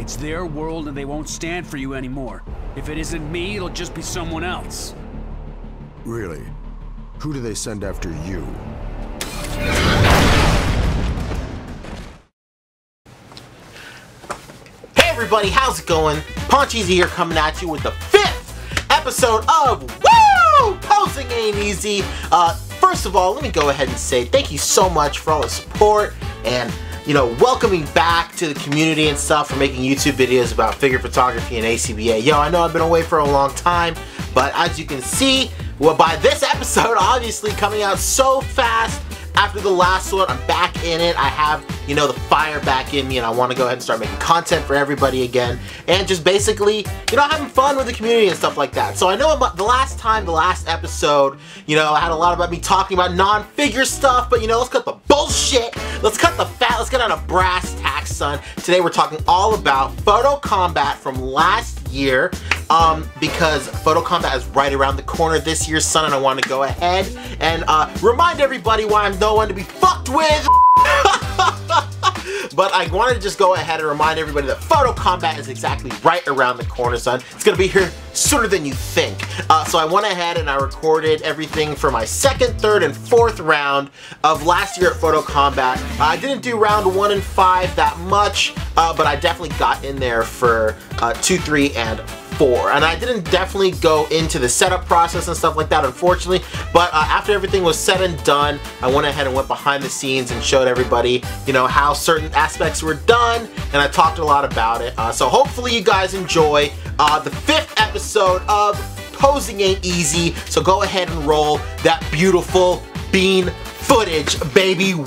It's their world and they won't stand for you anymore. If it isn't me, it'll just be someone else. Really? Who do they send after you? Hey everybody, how's it going? Pancheezey here coming at you with the 5th episode of Woo! Posing Ain't Easy. First of all, let me go ahead and say thank you so much for all the support and, you know, welcoming back to the community and stuff, for making YouTube videos about figure photography and ACBA. Yo, I know I've been away for a long time, but as you can see, well, by this episode, obviously coming out so fast after the last one, I'm back in it. I have, you know, the fire back in me, and I want to go ahead and start making content for everybody again, and just basically, you know, having fun with the community and stuff like that. So I know about the last episode, you know, I had a lot about me talking about non-figure stuff, but you know, let's cut the bullshit, let's cut the fat, let's get on a brass tacks, son. Today we're talking all about Photo Kombat from last year, because Photo Kombat is right around the corner this year, son, and I want to go ahead and remind everybody why I'm no one to be fucked with. But I wanted to just go ahead and remind everybody that Photo Kombat is exactly right around the corner, son. It's gonna be here sooner than you think. So I went ahead and I recorded everything for my 2nd, 3rd, and 4th round of last year at Photo Kombat. I didn't do round 1 and 5 that much, but I definitely got in there for 2, 3, and 4. And I didn't definitely go into the setup process and stuff like that, unfortunately, but after everything was said and done, I went ahead and went behind the scenes and showed everybody, you know, how certain aspects were done, and I talked a lot about it. So hopefully you guys enjoy the 5th episode of Posing Ain't Easy. So go ahead and roll that beautiful bean footage, baby. Woo!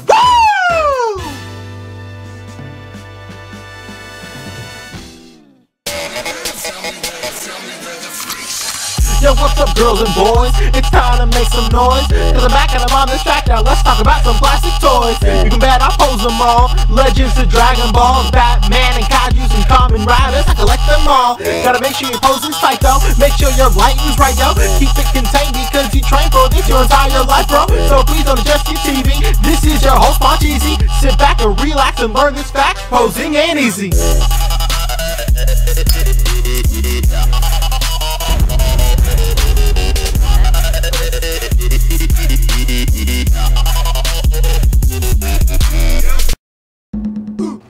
Yo, what's up, girls and boys? It's time to make some noise, cause I'm back and I'm on this track now. Let's talk about some plastic toys. You can bet I pose them all. Legends to Dragonballs, Batman and Kaijus and Kamen Riders, I collect them all. Gotta make sure your posing's tight though. Make sure your lighting's right, yo. Keep it contained because you train for this your entire life, bro. So please don't adjust your TV. This is your host, Pancheezey. Sit back and relax and learn this fact. Posing ain't easy.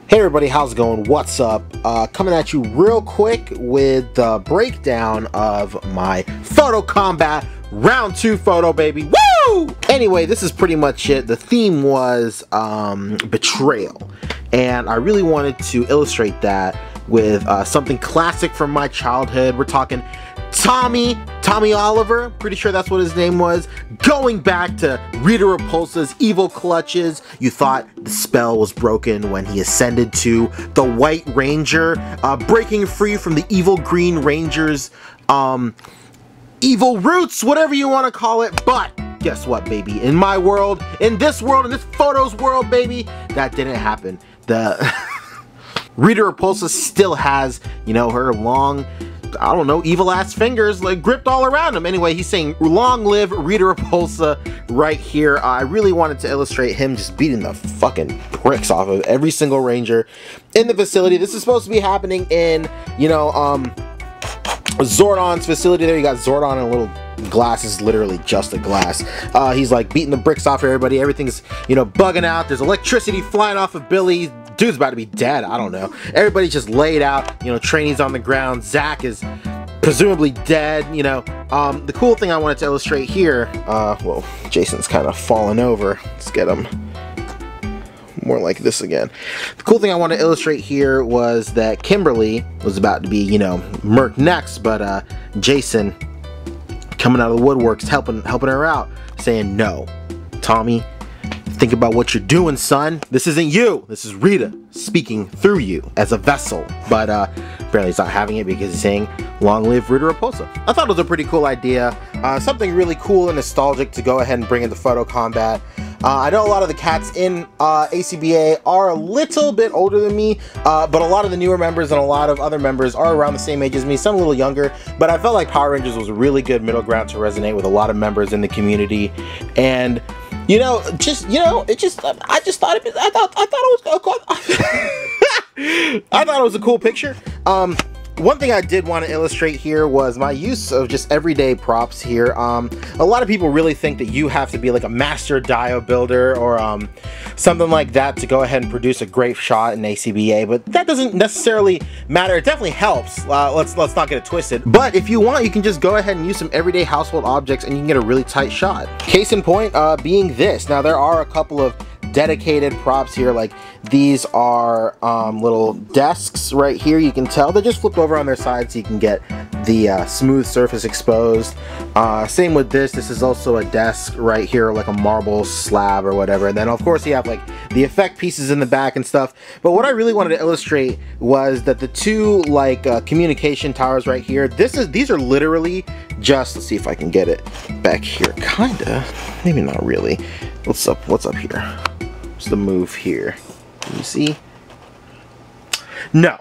Hey everybody, how's it going? What's up? Coming at you real quick with the breakdown of my Photo Kombat Round 2 photo, baby. Woo! Anyway, this is pretty much it. The theme was betrayal, and I really wanted to illustrate that with something classic from my childhood. We're talking Tommy Oliver, pretty sure that's what his name was, going back to Rita Repulsa's evil clutches. You thought the spell was broken when he ascended to the White Ranger, breaking free from the evil Green Ranger's evil roots, whatever you want to call it. But guess what, baby? In my world, in this photos world, baby, that didn't happen. The Rita Repulsa still has, you know, her long, I don't know, evil ass fingers like gripped all around him. Anyway, he's saying long live Rita Repulsa right here. I really wanted to illustrate him just beating the fucking bricks off of every single ranger in the facility. This is supposed to be happening in, you know, Zordon's facility there. You got Zordon and a little glass, is literally just a glass. He's like beating the bricks off everybody. Everything's, you know, bugging out. There's electricity flying off of Billy. Dude's about to be dead. I don't know. Everybody's just laid out. You know, Trainee's on the ground. Zach is presumably dead. You know, the cool thing I wanted to illustrate here, well, Jason's kind of fallen over. Let's get him more like this again. The cool thing I want to illustrate here was that Kimberly was about to be, you know, murked next, but Jason coming out of the woodworks helping her out, saying, no, Tommy, think about what you're doing, son. This isn't you. This is Rita speaking through you as a vessel. But apparently he's not having it because he's saying, long live Rita Repulsa. I thought it was a pretty cool idea. Something really cool and nostalgic to go ahead and bring into Photo Kombat. I know a lot of the cats in ACBA are a little bit older than me, but a lot of the newer members and a lot of other members are around the same age as me, some a little younger, but I felt like Power Rangers was a really good middle ground to resonate with a lot of members in the community. And you know, I just thought it was I thought it was a cool picture. One thing I did want to illustrate here was my use of just everyday props here. A lot of people really think that you have to be like a master dio builder or something like that to go ahead and produce a great shot in ACBA, but that doesn't necessarily matter. It definitely helps. Let's not get it twisted. But if you want, you can just go ahead and use some everyday household objects and you can get a really tight shot. Case in point being this. Now there are a couple of dedicated props here, like these are little desks right here. You can tell they're just flipped over on their side so you can get the smooth surface exposed. Same with this is also a desk right here, like a marble slab or whatever, and then of course you have like the effect pieces in the back and stuff. But what I really wanted to illustrate was that the two like communication towers right here, these are literally just, let's see if I can get it back here, kinda, maybe not really. What's up here? What's the move here? Can you see? No.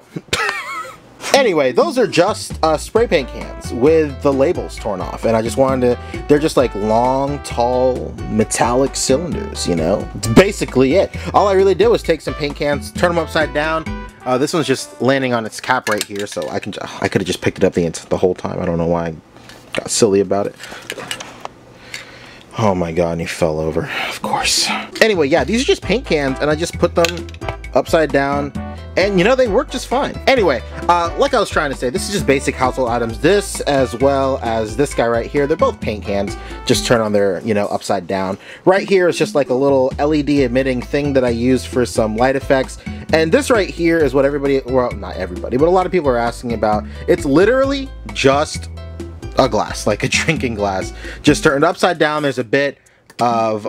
Anyway, those are just spray paint cans with the labels torn off, and I just wanted to, they're just like long, tall, metallic cylinders, you know? It's basically it. All I really did was take some paint cans, turn them upside down. This one's just landing on its cap right here, so I could have just picked it up the whole time. I don't know why I got silly about it. Oh my god, and he fell over, of course. Anyway, yeah, these are just paint cans, and I just put them upside down, and you know, they work just fine. Anyway, like I was trying to say, this is just basic household items. This, as well as this guy right here, they're both paint cans, just turn on their, you know, upside down. Right here is just like a little LED emitting thing that I use for some light effects. And this right here is what everybody, well, not everybody, but a lot of people are asking about. It's literally just a glass, like a drinking glass, just turned upside down. There's a bit of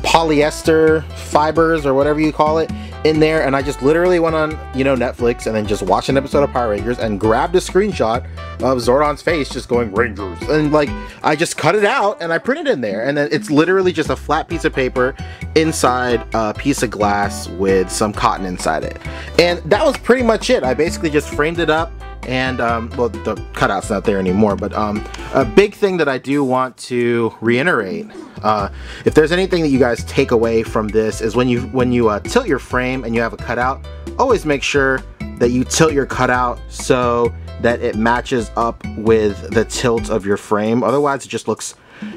polyester fibers or whatever you call it in there, and I just literally went on, you know, Netflix and then just watched an episode of Power Rangers and grabbed a screenshot of Zordon's face just going Rangers, and like I just cut it out and I printed it in there, and then it's literally just a flat piece of paper inside a piece of glass with some cotton inside it, and that was pretty much it. I basically just framed it up. And well, the cutout's not there anymore, but a big thing that I do want to reiterate, if there's anything that you guys take away from this, is when you tilt your frame and you have a cutout, always make sure that you tilt your cutout so that it matches up with the tilt of your frame. Otherwise it just looks,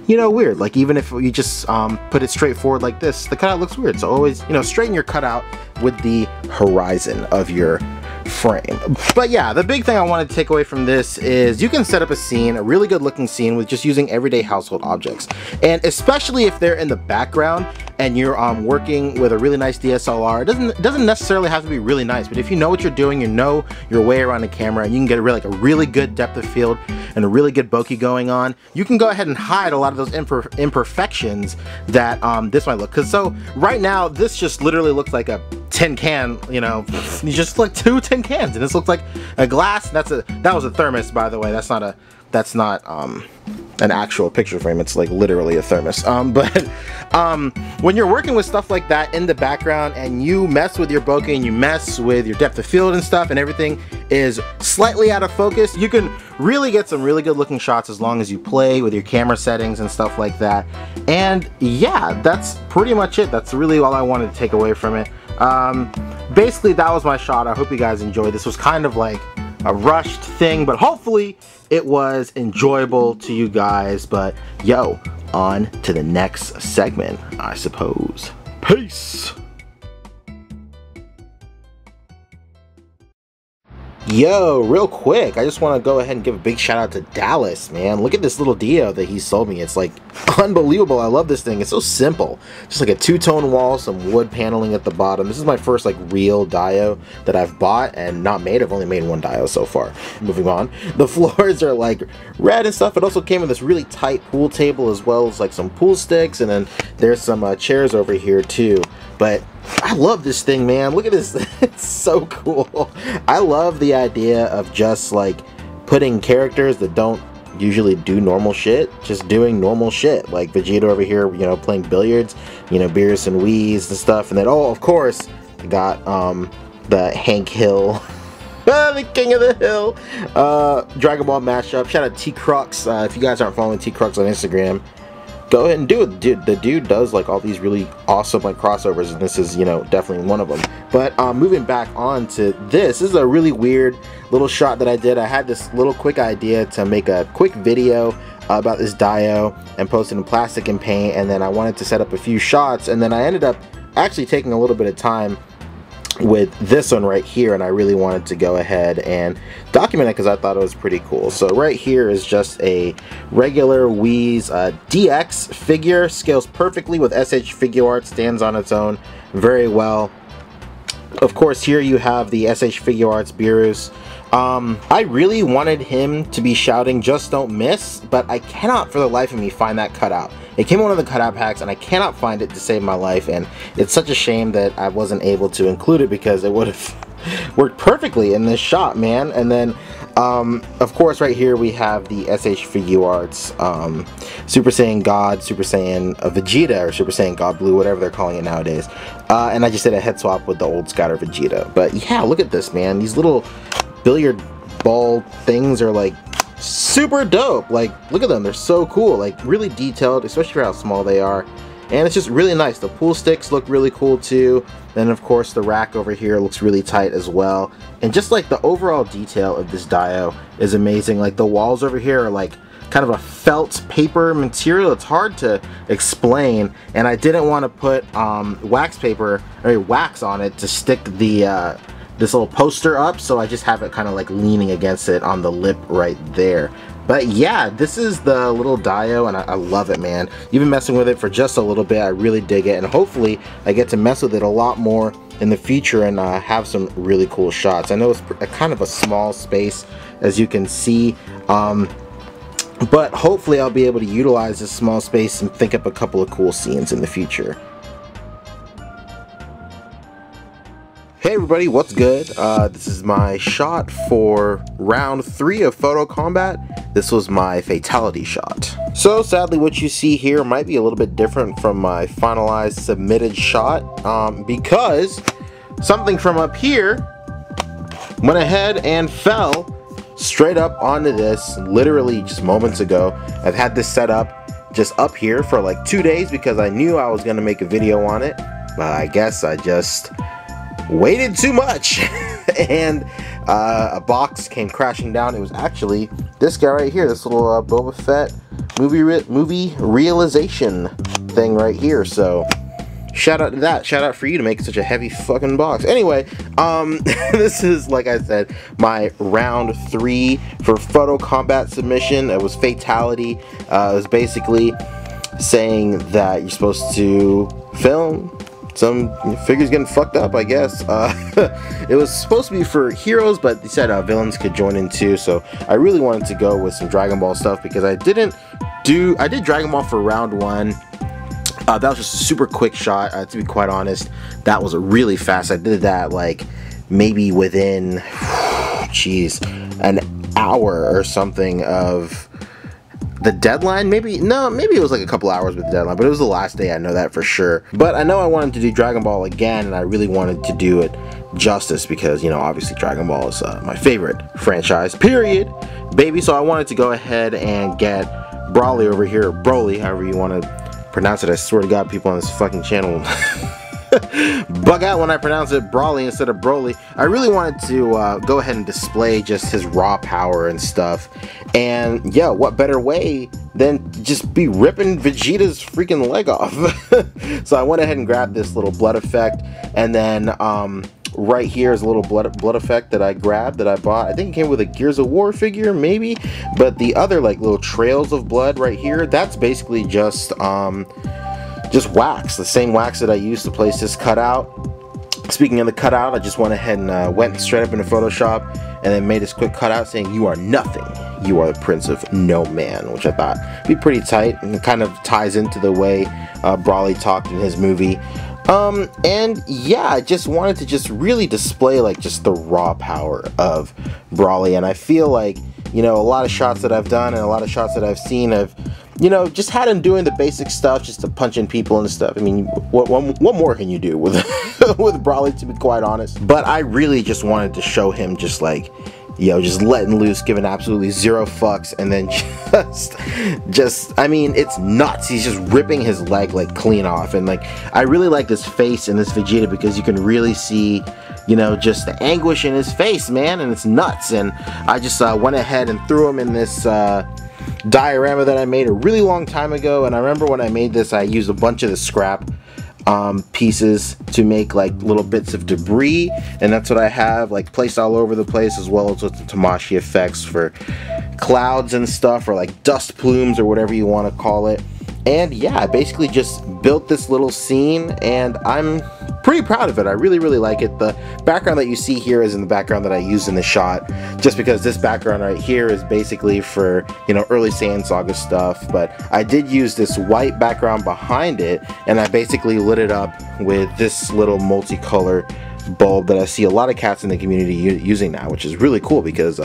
you know, weird. Like even if you just put it straight forward like this, the cutout looks weird. So always, you know, straighten your cutout with the horizon of your frame. But yeah, the big thing I wanted to take away from this is you can set up a scene, a really good looking scene, with just using everyday household objects, and especially if they're in the background and you're working with a really nice DSLR. It doesn't necessarily have to be really nice, but if you know what you're doing, you know your way around the camera, and you can get a really good depth of field and a really good bokeh going on, you can go ahead and hide a lot of those imperfections that this might look. Because so right now this just literally looks like a tin can, you know, you just like two tin cans, and this looks like a glass. That was a thermos, by the way. That's not an actual picture frame. It's like literally a thermos. But when you're working with stuff like that in the background and you mess with your bokeh and you mess with your depth of field and stuff, and everything is slightly out of focus, you can really get some really good looking shots as long as you play with your camera settings and stuff like that. And yeah, that's pretty much it. That's really all I wanted to take away from it. Basically that was my shot. I hope you guys enjoyed. This was kind of like a rushed thing, but hopefully it was enjoyable to you guys. But yo, on to the next segment, I suppose. Peace. Yo, real quick, I just want to go ahead and give a big shout out to Dallas, man. Look at this little dio that he sold me. It's like unbelievable. I love this thing. It's so simple. Just like a two-tone wall, some wood paneling at the bottom. This is my first like real dio that I've bought and not made. I've only made one dio so far. Moving on. The floors are like red and stuff. It also came with this really tight pool table, as well as like some pool sticks, and then there's some chairs over here too. But I love this thing, man. Look at this. It's so cool. I love the idea of just like putting characters that don't usually do normal shit, just doing normal shit. Like Vegeta over here, you know, playing billiards, you know, Beerus and Whis and stuff. And then, oh, of course, got the Hank Hill, the King of the Hill, Dragon Ball mashup. Shout out T-Crux. If you guys aren't following T-Crux on Instagram, go ahead and do it. The dude does like all these really awesome like crossovers, and this is, you know, definitely one of them. But moving back on to this is a really weird little shot that I did. I had this little quick idea to make a quick video about this dio and post it in plastic and paint, and then I wanted to set up a few shots, and then I ended up actually taking a little bit of time with this one right here, and I really wanted to go ahead and document it because I thought it was pretty cool. So right here is just a regular Wii's DX figure, scales perfectly with SH Figure Art, stands on its own very well. Of course, here you have the SH Figure Arts Beerus. I really wanted him to be shouting "just don't miss," but I cannot for the life of me find that cutout. It came in one of the cutout packs and I cannot find it to save my life, and it's such a shame that I wasn't able to include it because it would have worked perfectly in this shot, man. And then of course right here we have the SH Figure Arts Super Saiyan God, Super Saiyan Vegeta, or Super Saiyan God Blue, whatever they're calling it nowadays. And I just did a head swap with the old Skyler Vegeta. But yeah, look at this, man. These little billiard ball things are like super dope. Like, look at them, they're so cool, like really detailed, especially for how small they are, and it's just really nice. The pool sticks look really cool too. Then of course the rack over here looks really tight as well, and just like the overall detail of this dio is amazing. Like the walls over here are like kind of a felt paper material. It's hard to explain, and I didn't want to put wax paper or wax on it to stick the this little poster up, so I just have it kind of like leaning against it on the lip right there. But yeah, this is the little dio, and I love it, man. Even messing with it for just a little bit, I really dig it, and hopefully I get to mess with it a lot more in the future and have some really cool shots. I know it's a kind of a small space, as you can see, but hopefully I'll be able to utilize this small space and think up a couple of cool scenes in the future. Hey everybody, what's good? This is my shot for round 3 of Photo Kombat. This was my fatality shot. So sadly what you see here might be a little bit different from my finalized submitted shot, because something from up here went ahead and fell straight up onto this literally just moments ago. I've had this set up just up here for like 2 days because I knew I was going to make a video on it, but I guess I just waited too much and a box came crashing down. It was actually this guy right here, this little Boba Fett movie realization thing right here. So shout out to that. Shout out for you to make such a heavy fucking box. Anyway, this is, like I said, my round 3 for Photo Kombat submission. It was fatality. It was basically saying that you're supposed to film some figures getting fucked up, I guess. It was supposed to be for heroes, but they said villains could join in too, so I really wanted to go with some Dragon Ball stuff because I did Dragon Ball for round 1. That was just a super quick shot, to be quite honest. That was really fast. I did that like maybe within jeez, an hour or something of the deadline. Maybe it was like a couple hours with the deadline, but it was the last day, I know that for sure. But I know I wanted to do Dragon Ball again, and I really wanted to do it justice because, you know, obviously Dragon Ball is my favorite franchise, period, baby. So I wanted to go ahead and get Broly over here, or Broly, however you want to pronounce it. I swear to God, people on this fucking channel bug out when I pronounce it Broly instead of Broly. I really wanted to go ahead and display just his raw power and stuff, and yeah, what better way than just be ripping Vegeta's freaking leg off. So I went ahead and grabbed this little blood effect, and then right here is a little blood effect that I grabbed, that I bought. I think it came with a Gears of War figure, maybe, but the other like little trails of blood right here, that's basically just wax, the same wax that I used to place this cutout. Speaking of the cutout, I just went ahead and went straight up into Photoshop and then made this quick cutout saying, "You are nothing, you are the Prince of No Man," which I thought would be pretty tight, and it kind of ties into the way Broly talked in his movie. And yeah, I just wanted to just really display like just the raw power of Broly, and I feel like, you know, a lot of shots that I've done and a lot of shots that I've seen have, you know, just had him doing the basic stuff, just to punching people and stuff. I mean, what more can you do with with Broly, to be quite honest? But I really just wanted to show him just like just letting loose, giving absolutely zero fucks, and then just, I mean, it's nuts. He's just ripping his leg like clean off, and like, I really like this face in this Vegeta because you can really see, you know, just the anguish in his face, man, and it's nuts. And I just went ahead and threw him in this diorama that I made a really long time ago. And I remember when I made this, I used a bunch of the scrap pieces to make like little bits of debris, and that's what I have like placed all over the place, as well as with the Tamashii effects for clouds and stuff, or like dust plumes, or whatever you want to call it. And yeah, I basically just built this little scene, and I'm pretty proud of it. I really like it. The background that you see here is in the background that I used in the shot, just because this background right here is basically for, you know, early Saiyan Saga stuff. But I did use this white background behind it, and I basically lit it up with this little multicolor bulb that I see a lot of cats in the community using now, which is really cool because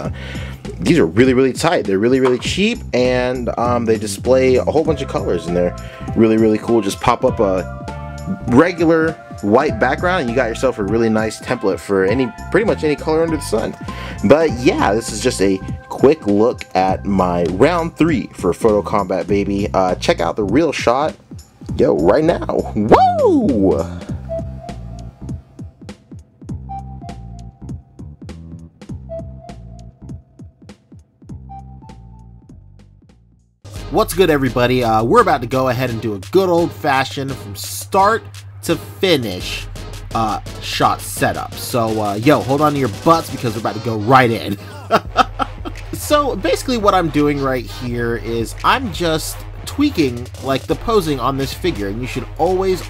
these are really tight. They're really cheap, and they display a whole bunch of colors, and they're really cool. Just pop up a regular white background and you got yourself a really nice template for pretty much any color under the sun. But yeah, this is just a quick look at my round 3 for Photo Kombat, baby. Check out the real shot, yo, right now. Woo! What's good, everybody? We're about to go ahead and do a good old-fashioned from start to finish shot setup. So yo, hold on to your butts because we're about to go right in. So basically what I'm doing right here is I'm just tweaking like the posing on this figure, and you should always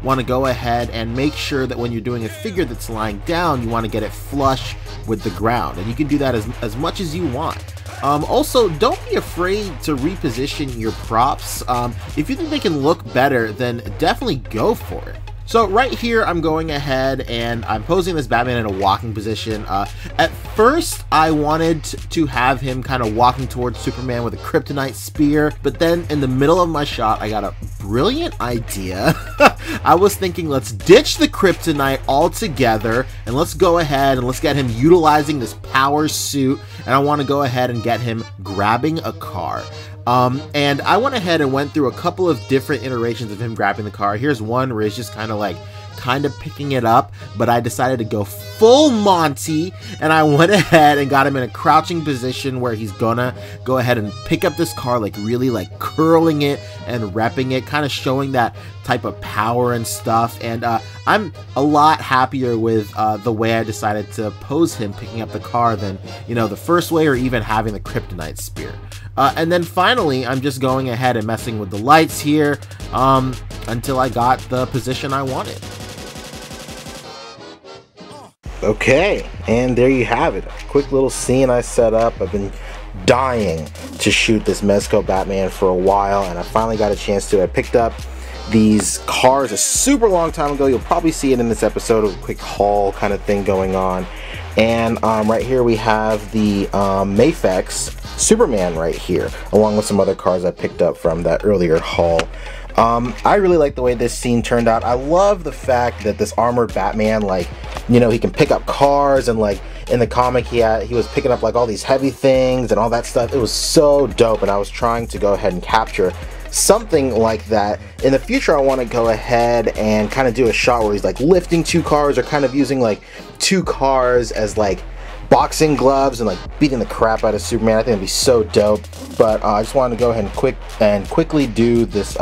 want to go ahead and make sure that when you're doing a figure that's lying down, you want to get it flush with the ground, and you can do that as much as you want. Also, don't be afraid to reposition your props. If you think they can look better, then definitely go for it. So right here, I'm going ahead and I'm posing this Batman in a walking position. At first, I wanted to have him kind of walking towards Superman with a kryptonite spear, but then in the middle of my shot, I got a brilliant idea. I was thinking, let's ditch the kryptonite altogether, and let's go ahead and let's get him utilizing this power suit, and I want to go ahead and get him grabbing a car. And I went ahead and went through a couple of different iterations of him grabbing the car. Here's one where he's just kind of picking it up, but I decided to go full Monty, and I went ahead and got him in a crouching position where he's gonna go ahead and pick up this car, like really like curling it and repping it, kind of showing that type of power and stuff. And I'm a lot happier with the way I decided to pose him picking up the car than, you know, the first way, or even having the kryptonite spear. And then finally, I'm just going ahead and messing with the lights here until I got the position I wanted. Okay, and there you have it. A quick little scene I set up. I've been dying to shoot this Mezco Batman for a while, and I finally got a chance to. I picked up these cars a super long time ago. You'll probably see it in this episode of a quick haul kind of thing going on. And right here we have the Mafex Superman right here, along with some other cars I picked up from that earlier haul. I really like the way this scene turned out. I love the fact that this armored Batman, like, you know, he can pick up cars, and like in the comic he was picking up like all these heavy things and all that stuff. It was so dope, and I was trying to go ahead and capture something like that. In the future, I want to go ahead and kind of do a shot where he's like lifting 2 cars, or kind of using like 2 cars as like boxing gloves and like beating the crap out of Superman. I think it'd be so dope. But I just wanted to go ahead and quickly do this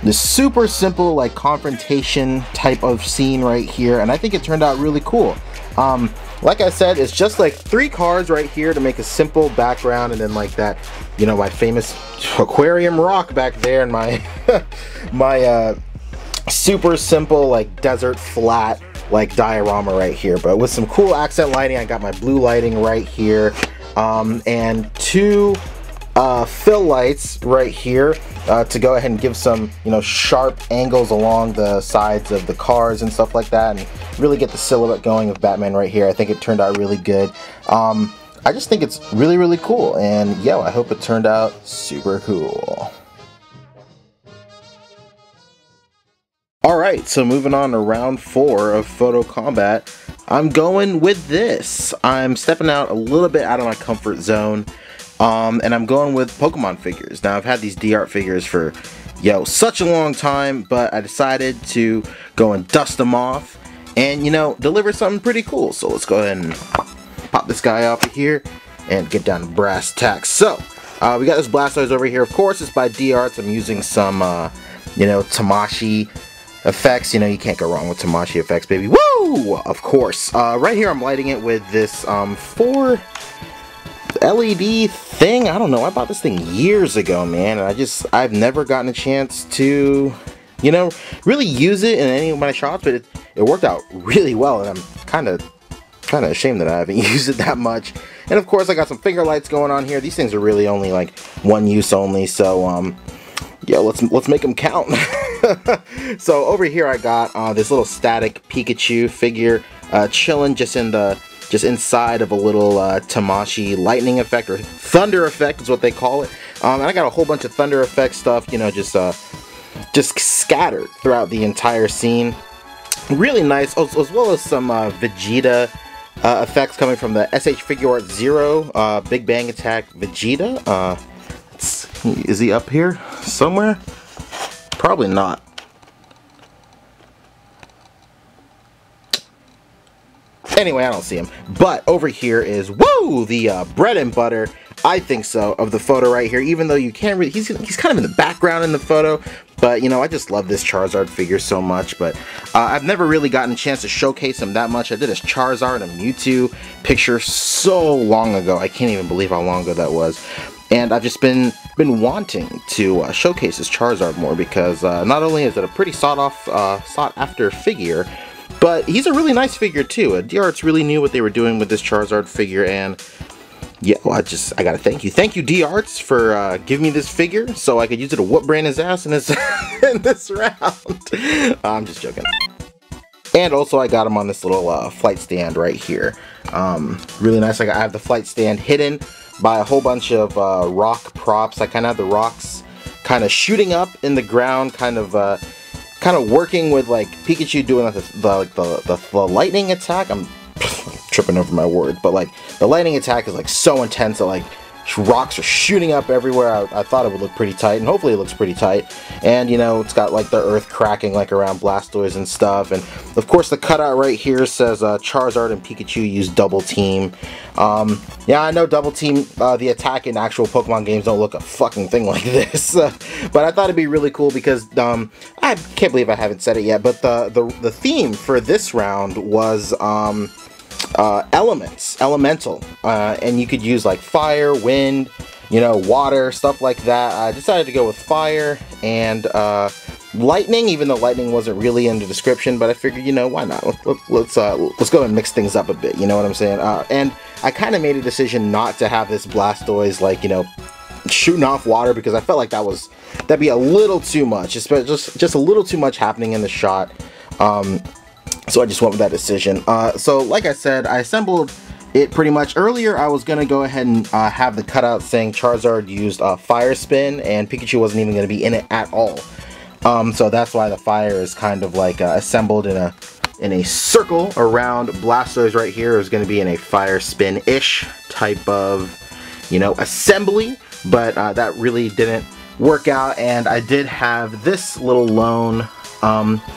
this super simple like confrontation type of scene right here, and I think it turned out really cool. Like I said, it's just like 3 cars right here to make a simple background, and then like that, you know, my famous aquarium rock back there, and my my super simple like desert flat like diorama right here, but with some cool accent lighting. I got my blue lighting right here, and 2 fill lights right here to go ahead and give some, you know, sharp angles along the sides of the cars and stuff like that, and really get the silhouette going of Batman right here. I think it turned out really good. I just think it's really cool, and yo, I hope it turned out super cool. Alright, so moving on to round 4 of Photo Kombat. I'm going with this. I'm stepping out a little bit out of my comfort zone, and I'm going with Pokemon figures. Now, I've had these D-Art figures for, such a long time, but I decided to go and dust them off and, deliver something pretty cool. So let's go ahead and pop this guy off of here and get down to brass tacks. So, we got this Blastoise over here. Of course, it's by D-Arts. I'm using some, Tamashii effects. You can't go wrong with Tamashii effects, baby. Woo! Of course. Right here, I'm lighting it with this 4 LED thing. I don't know. I bought this thing years ago, man. And I've never gotten a chance to, really use it in any of my shots. But it worked out really well, and I'm kind of ashamed that I haven't used it that much. And of course, I got some finger lights going on here. These things are really only like one use only, so yeah, let's make them count. So over here, I got this little static Pikachu figure chilling just inside of a little Tamashii lightning effect, or thunder effect is what they call it. And I got a whole bunch of thunder effect stuff, just scattered throughout the entire scene. Really nice, as well as some Vegeta effects coming from the SH Figure Art Zero Big Bang Attack Vegeta. Is he up here somewhere? Probably not. Anyway, I don't see him. But over here is, woo, the bread and butter, I think so, of the photo right here. Even though you can't really, he's kind of in the background in the photo. But, I just love this Charizard figure so much. But I've never really gotten a chance to showcase him that much. I did a Charizard and Mewtwo picture so long ago. I can't even believe how long ago that was. And I've just been wanting to showcase this Charizard more, because not only is it a pretty sought after figure, but he's a really nice figure too. D-Arts really knew what they were doing with this Charizard figure, and yeah, well, I gotta thank you, D-Arts, for giving me this figure so I could use it to whoop Brandon's ass in this in this round. I'm just joking. And also, I got him on this little flight stand right here. Really nice. I have the flight stand hidden by a whole bunch of rock props. I kind of have the rocks kind of shooting up in the ground, kind of working with like Pikachu doing like the lightning attack. I'm tripping over my word, but like the lightning attack is like so intense that like rocks are shooting up everywhere. I thought it would look pretty tight, and hopefully it looks pretty tight. And it's got like the earth cracking like around Blastoise and stuff. And of course the cutout right here says Charizard and Pikachu use double team. Yeah, I know double team, the attack in actual Pokemon games don't look a fucking thing like this. But I thought it'd be really cool because I can't believe I haven't said it yet, but the theme for this round was elemental, and you could use like fire, wind, water, stuff like that. I decided to go with fire and lightning, even though lightning wasn't really in the description, but I figured, why not? Let's go and mix things up a bit, you know what I'm saying? And I kind of made a decision not to have this Blastoise like, shooting off water, because I felt like that'd be a little too much, just a little too much happening in the shot. So I just went with that decision. So like I said, I assembled it pretty much. Earlier I was gonna go ahead and have the cutout saying Charizard used fire spin, and Pikachu wasn't even gonna be in it at all. So that's why the fire is kind of like assembled in a circle around Blastoise right here. It was gonna be in a fire spin-ish type of, assembly, but that really didn't work out, and I did have this little lone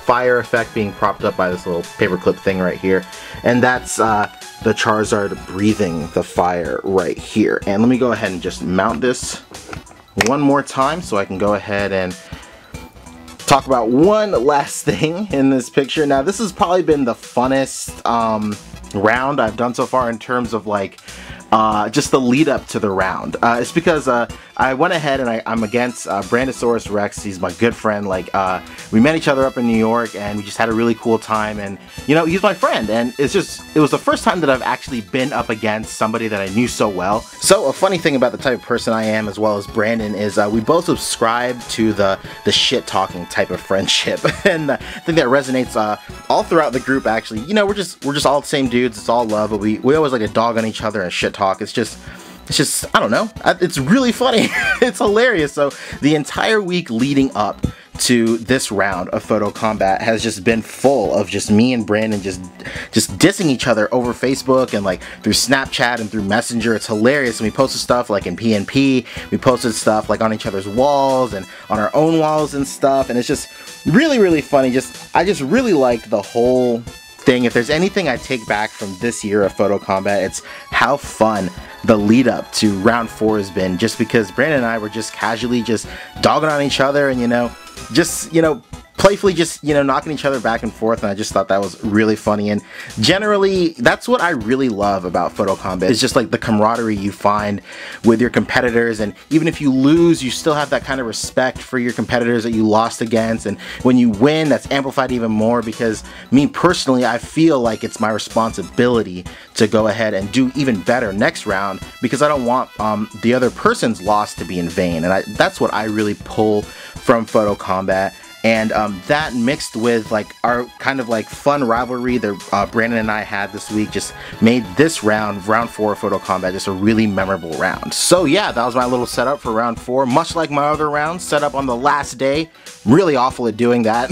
fire effect being propped up by this little paperclip thing right here, and that's the Charizard breathing the fire right here. And let me go ahead and just mount this one more time so I can go ahead and talk about one last thing in this picture. Now, this has probably been the funnest round I've done so far in terms of like just the lead up to the round. It's because I went ahead and I'm against Brandosaurus Rex. He's my good friend. Like we met each other up in New York, and we just had a really cool time. And he's my friend, and it was the first time that I've actually been up against somebody that I knew so well. So a funny thing about the type of person I am, as well as Brandon, is we both subscribe to the shit talking type of friendship, and I think that resonates all throughout the group. Actually, we're just all the same dudes. It's all love, but we always like a dog on each other and shit talk. It's just, I don't know. It's really funny. It's hilarious. So the entire week leading up to this round of Photo Kombat has just been full of just me and Brandon just dissing each other over Facebook and like through Snapchat and through Messenger. It's hilarious. And we posted stuff like in PNP, we posted stuff like on each other's walls and on our own walls and stuff, and it's just really funny. I just really liked the whole thing. If there's anything I take back from this year of Photo Kombat, it's how fun the lead up to round 4 has been, just because Brandon and I were just casually just dogging on each other and playfully just knocking each other back and forth, and I just thought that was really funny. And generally that's what I really love about Photo Kombat. It's just like the camaraderie you find with your competitors, and even if you lose, you still have that kind of respect for your competitors that you lost against, and when you win, that's amplified even more, because me personally, I feel like it's my responsibility to go ahead and do even better next round, because I don't want the other person's loss to be in vain. And that's what I really pull from Photo Kombat. And that mixed with like our kind of like fun rivalry that Brandon and I had this week just made this round 4 of Photo Kombat just a really memorable round. So yeah, that was my little setup for round 4. Much like my other rounds, set up on the last day. Really awful at doing that.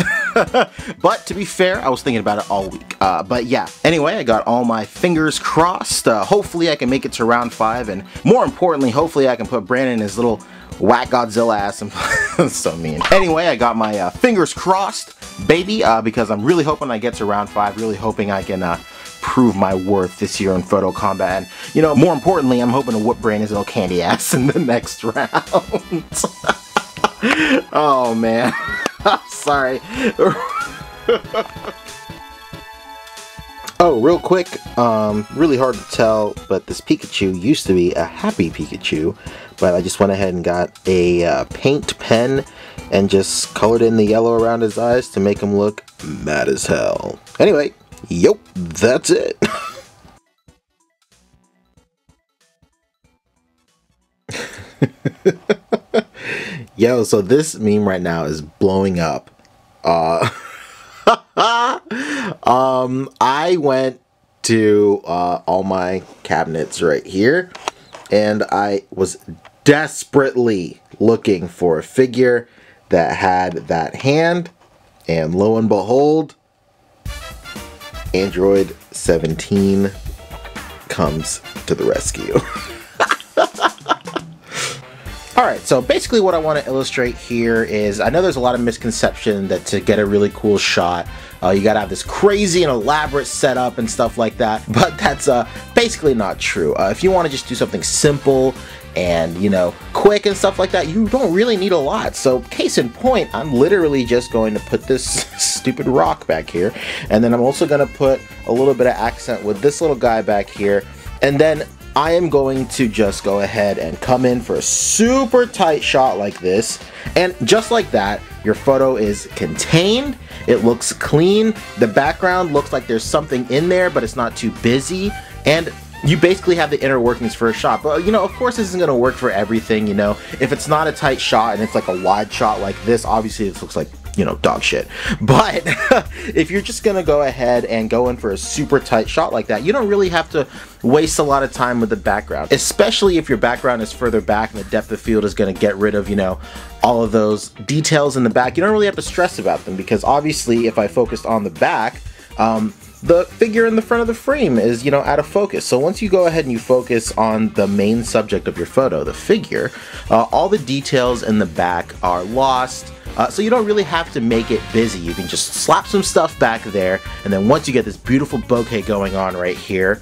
But to be fair, I was thinking about it all week. But yeah, anyway, I got all my fingers crossed. Hopefully I can make it to round 5, and more importantly, hopefully I can put Brandon in his little whack Godzilla ass and so mean. Anyway, I got my fingers crossed, baby, because I'm really hoping I get to round 5, really hoping I can prove my worth this year in Photo Kombat. And more importantly, I'm hoping to whoop Brandon's little candy ass in the next round. Oh man, I'm sorry. Oh, real quick, really hard to tell, but this Pikachu used to be a happy Pikachu, but I just went ahead and got a paint pen and just colored in the yellow around his eyes to make him look mad as hell. Anyway, yep, that's it. Yo, so this meme right now is blowing up. I went to all my cabinets right here, and I was desperately looking for a figure that had that hand, and lo and behold, Android 17 comes to the rescue. Alright, so basically what I want to illustrate here is, I know there's a lot of misconception that to get a really cool shot, you gotta have this crazy and elaborate setup and stuff like that, but that's basically not true. If you want to just do something simple and, quick and stuff like that, you don't really need a lot. So case in point, I'm literally just going to put this stupid rock back here, and then I'm also going to put a little bit of accent with this little guy back here, and then I am going to just go ahead and come in for a super tight shot like this, and just like that, your photo is contained, it looks clean, the background looks like there's something in there, but it's not too busy, and you basically have the inner workings for a shot. But of course this isn't going to work for everything. If it's not a tight shot and it's like a wide shot like this, obviously this looks like dog shit. But if you're just gonna go ahead and go in for a super tight shot like that, you don't really have to waste a lot of time with the background, especially if your background is further back and the depth of field is gonna get rid of all of those details in the back. You don't really have to stress about them, because obviously if I focused on the back, the figure in the front of the frame is out of focus. So once you go ahead and you focus on the main subject of your photo, the figure, all the details in the back are lost. So you don't really have to make it busy. You can just slap some stuff back there, and then once you get this beautiful bokeh going on right here,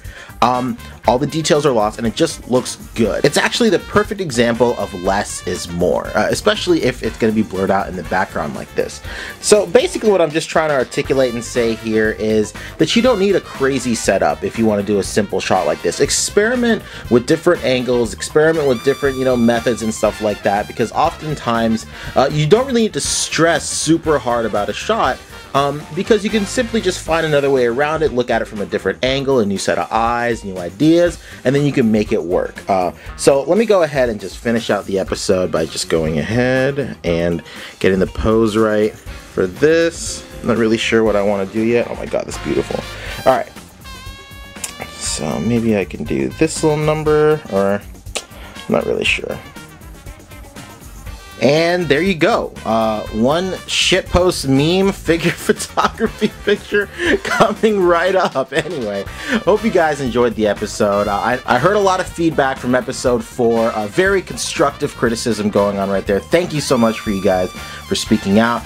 all the details are lost and it just looks good. It's actually the perfect example of less is more, especially if it's going to be blurred out in the background like this. So basically what I'm just trying to articulate and say here is that you don't need a crazy setup if you want to do a simple shot like this. Experiment with different angles, experiment with different methods and stuff like that, because oftentimes you don't really need to stress super hard about a shot, because you can simply just find another way around it, look at it from a different angle, a new set of eyes, new ideas, and then you can make it work. So let me go ahead and just finish out the episode by just going ahead and getting the pose right for this. I'm not really sure what I want to do yet. Oh my god, that's beautiful. Alright, so maybe I can do this little number, or I'm not really sure. And there you go. One shitpost meme figure photography picture coming right up. Anyway, hope you guys enjoyed the episode. I heard a lot of feedback from episode 4. Very constructive criticism going on right there. Thank you so much for you guys for speaking out.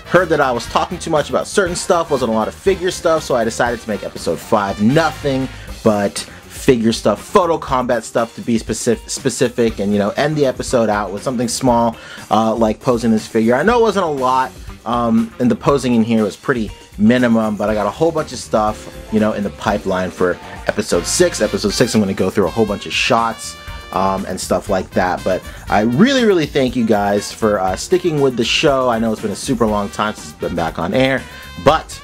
Heard that I was talking too much about certain stuff, wasn't a lot of figure stuff, so I decided to make episode 5 nothing but figure stuff, Photo Kombat stuff to be specific, and, you know, end the episode out with something small like posing this figure. I know it wasn't a lot, and the posing in here was pretty minimum, but I got a whole bunch of stuff, you know, in the pipeline for episode 6. Episode 6, I'm going to go through a whole bunch of shots and stuff like that. But I really thank you guys for sticking with the show. I know it's been a super long time since it's been back on air, but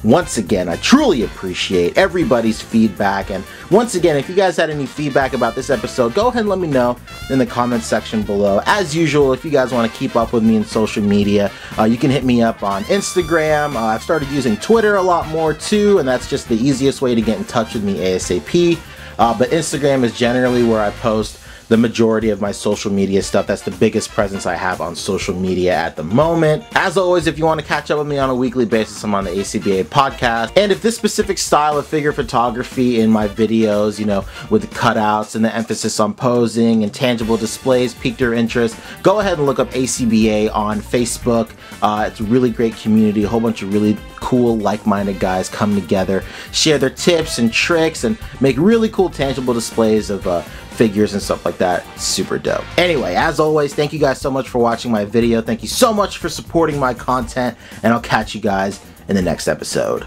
once again, I truly appreciate everybody's feedback. And once again, if you guys had any feedback about this episode, go ahead and let me know in the comments section below. As usual, if you guys want to keep up with me in social media, you can hit me up on Instagram. I've started using Twitter a lot more too, and that's just the easiest way to get in touch with me ASAP. But Instagram is generally where I post the majority of my social media stuff. That's the biggest presence I have on social media at the moment. As always, if you want to catch up with me on a weekly basis, I'm on the ACBA podcast. And if this specific style of figure photography in my videos, you know, with the cutouts and the emphasis on posing and tangible displays piqued your interest, go ahead and look up ACBA on Facebook. It's a really great community, a whole bunch of really cool, like-minded guys come together, share their tips and tricks, and make really cool tangible displays of figures and stuff like that. Super dope. Anyway, as always, thank you guys so much for watching my video. Thank you so much for supporting my content, and I'll catch you guys in the next episode.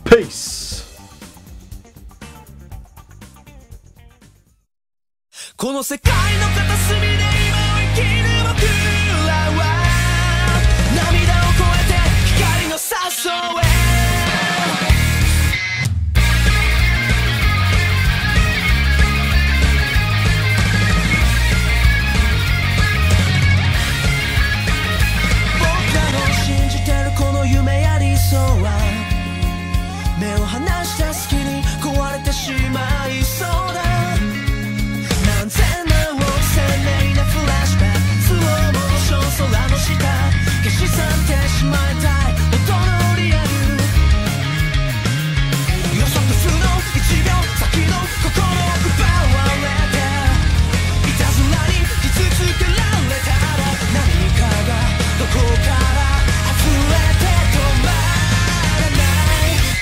Peace! この世界の片隅で今を生きる僕らは涙を越えて光のサソへ夢や理想は目を離した隙に壊れてしまいそうだ何千万億千年なフラッシュバックスローモーション空の下消し去ってしまいたい音のリアル予測不能1秒先の心を奪われていたずらに傷つけられたら何かがどこから溢れて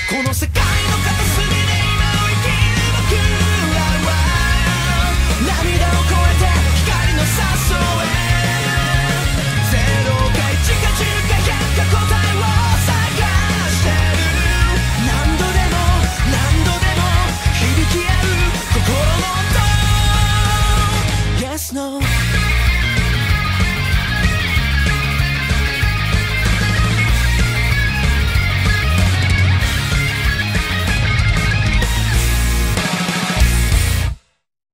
この世界の片隅で今を生きる僕らは涙を越えて光のサソ